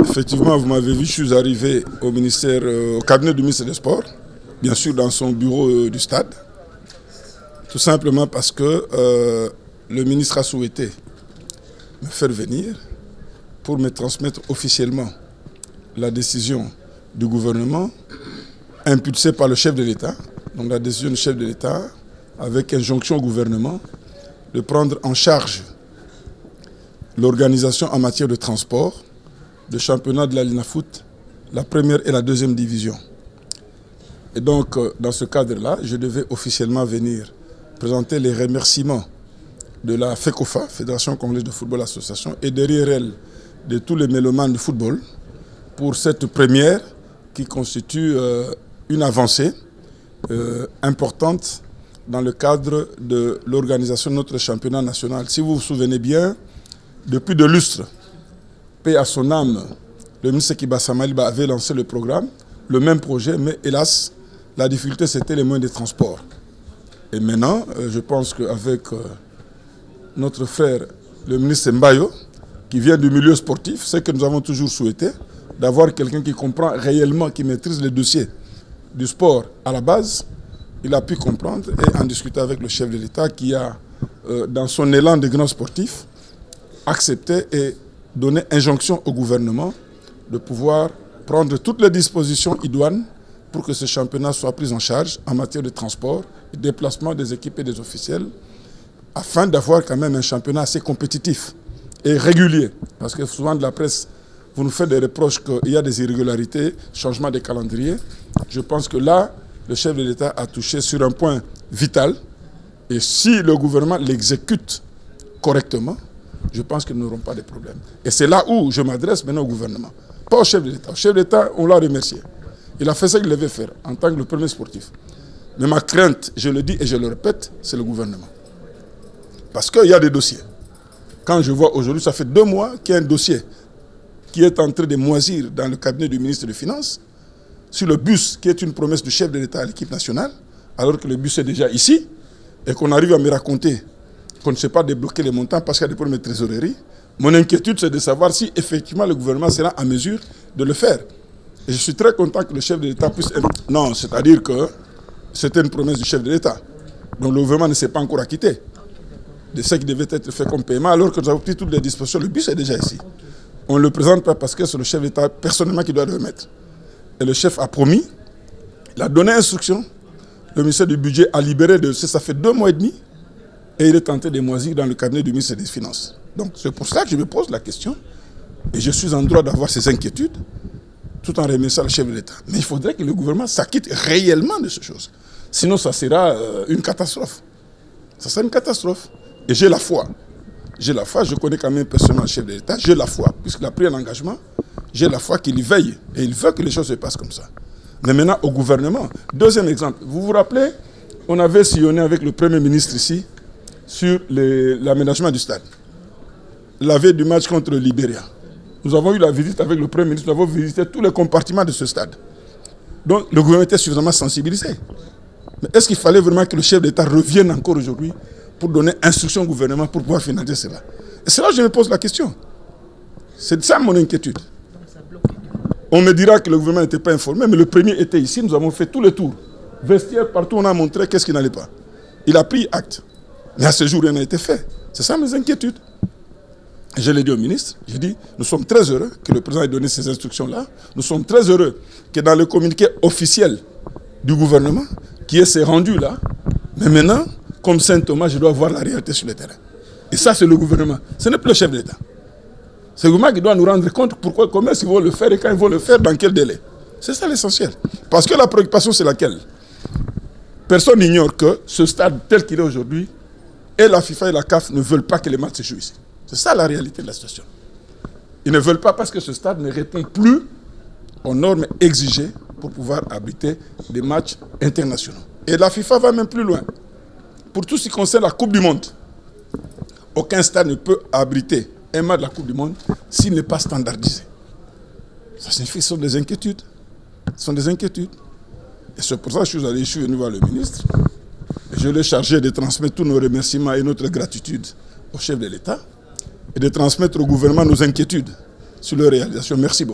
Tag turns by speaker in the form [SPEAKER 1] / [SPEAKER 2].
[SPEAKER 1] Effectivement, vous m'avez vu, je suis arrivé au ministère, au cabinet du ministre des Sports, bien sûr dans son bureau du stade, tout simplement parce que le ministre a souhaité me faire venir pour me transmettre officiellement la décision du gouvernement impulsée par le chef de l'État, donc la décision du chef de l'État avec injonction au gouvernement de prendre en charge l'organisation en matière de transport, de championnat de la LINAFOOT, la première et la deuxième division. Et donc, dans ce cadre-là, je devais officiellement venir présenter les remerciements de la FECOFA, Fédération Congolaise de Football Association, et derrière elle, de tous les mélomanes de football, pour cette première qui constitue une avancée importante dans le cadre de l'organisation de notre championnat national. Si vous vous souvenez bien, depuis de lustres, paix à son âme, le ministre Kibasa Maliba avait lancé le programme, le même projet, mais hélas, la difficulté c'était les moyens de transport. Et maintenant, je pense qu'avec notre frère, le ministre Mbayo, qui vient du milieu sportif, c'est que nous avons toujours souhaité, d'avoir quelqu'un qui comprend réellement, qui maîtrise les dossiers du sport à la base. Il a pu comprendre et en discuter avec le chef de l'État qui a, dans son élan de grand sportif, accepté et donné injonction au gouvernement de pouvoir prendre toutes les dispositions idoines pour que ce championnat soit pris en charge en matière de transport et déplacement des équipes et des officiels, afin d'avoir quand même un championnat assez compétitif et régulier. Parce que souvent de la presse, vous nous faites des reproches qu'il y a des irrégularités, changement de calendrier. Je pense que là, le chef de l'État a touché sur un point vital. Et si le gouvernement l'exécute correctement, je pense que nous n'aurons pas de problème. Et c'est là où je m'adresse maintenant au gouvernement. Pas au chef de l'État. Au chef de l'État, on l'a remercié. Il a fait ce qu'il devait faire en tant que le premier sportif. Mais ma crainte, je le dis et je le répète, c'est le gouvernement. Parce qu'il y a des dossiers. Quand je vois aujourd'hui, ça fait 2 mois qu'il y a un dossier qui est en train de moisir dans le cabinet du ministre des Finances sur le bus qui est une promesse du chef de l'État à l'équipe nationale, alors que le bus est déjà ici, et qu'on arrive à me raconter qu'on ne sait pas débloquer les montants parce qu'il y a des problèmes de trésorerie. Mon inquiétude, c'est de savoir si effectivement le gouvernement sera en mesure de le faire. Et je suis très content que le chef de l'État puisse... Non, c'est-à-dire que c'était une promesse du chef de l'État. Donc le gouvernement ne s'est pas encore acquitté de ce qui devait être fait comme paiement, alors que nous avons pris toutes les dispositions. Le bus est déjà ici. On ne le présente pas parce que c'est le chef de l'État personnellement qui doit le remettre. Et le chef a promis, il a donné instruction. Le ministère du Budget a libéré de ça fait 2 mois et demi. Et il est tenté de moisir dans le cabinet du ministre des Finances. Donc c'est pour ça que je me pose la question. Et je suis en droit d'avoir ces inquiétudes, tout en remerciant le chef de l'État. Mais il faudrait que le gouvernement s'acquitte réellement de ces choses. Sinon, ça sera une catastrophe. Ça sera une catastrophe. Et j'ai la foi. J'ai la foi, je connais quand même personnellement le chef de l'État. J'ai la foi, puisqu'il a pris un engagement. J'ai la foi qu'il y veille. Et il veut que les choses se passent comme ça. Mais maintenant, au gouvernement. Deuxième exemple. Vous vous rappelez, on avait sillonné avec le Premier ministre ici sur l'aménagement du stade. La veille du match contre le Libéria. Nous avons eu la visite avec le Premier ministre, nous avons visité tous les compartiments de ce stade. Donc le gouvernement était suffisamment sensibilisé. Mais est-ce qu'il fallait vraiment que le chef d'État revienne encore aujourd'hui pour donner instruction au gouvernement pour pouvoir financer cela? Et c'est là que je me pose la question. C'est ça mon inquiétude. On me dira que le gouvernement n'était pas informé, mais le premier était ici, nous avons fait tous les tours. Vestiaire, partout on a montré qu'est-ce qui n'allait pas. Il a pris acte. Mais à ce jour, rien n'a été fait. C'est ça mes inquiétudes. Je l'ai dit au ministre, j'ai dit, nous sommes très heureux que le président ait donné ces instructions-là. Nous sommes très heureux que dans le communiqué officiel du gouvernement, qui est ces rendus-là, mais maintenant, comme Saint Thomas, je dois voir la réalité sur le terrain. Et ça, c'est le gouvernement. Ce n'est plus le chef de l'État. C'est le gouvernement qui doit nous rendre compte pourquoi, comment ils vont le faire et quand ils vont le faire, dans quel délai. C'est ça l'essentiel. Parce que la préoccupation, c'est laquelle? Personne n'ignore que ce stade tel qu'il est aujourd'hui, et la FIFA et la CAF ne veulent pas que les matchs se jouent ici. C'est ça la réalité de la situation. Ils ne veulent pas parce que ce stade ne répond plus aux normes exigées pour pouvoir abriter des matchs internationaux. Et la FIFA va même plus loin. Pour tout ce qui concerne la Coupe du Monde, aucun stade ne peut abriter un match de la Coupe du Monde s'il n'est pas standardisé. Ça signifie que ce sont des inquiétudes. Ce sont des inquiétudes. Et c'est pour ça que je suis venu voir le ministre. Et je l'ai chargé de transmettre tous nos remerciements et notre gratitude au chef de l'État et de transmettre au gouvernement nos inquiétudes sur leur réalisation. Merci beaucoup.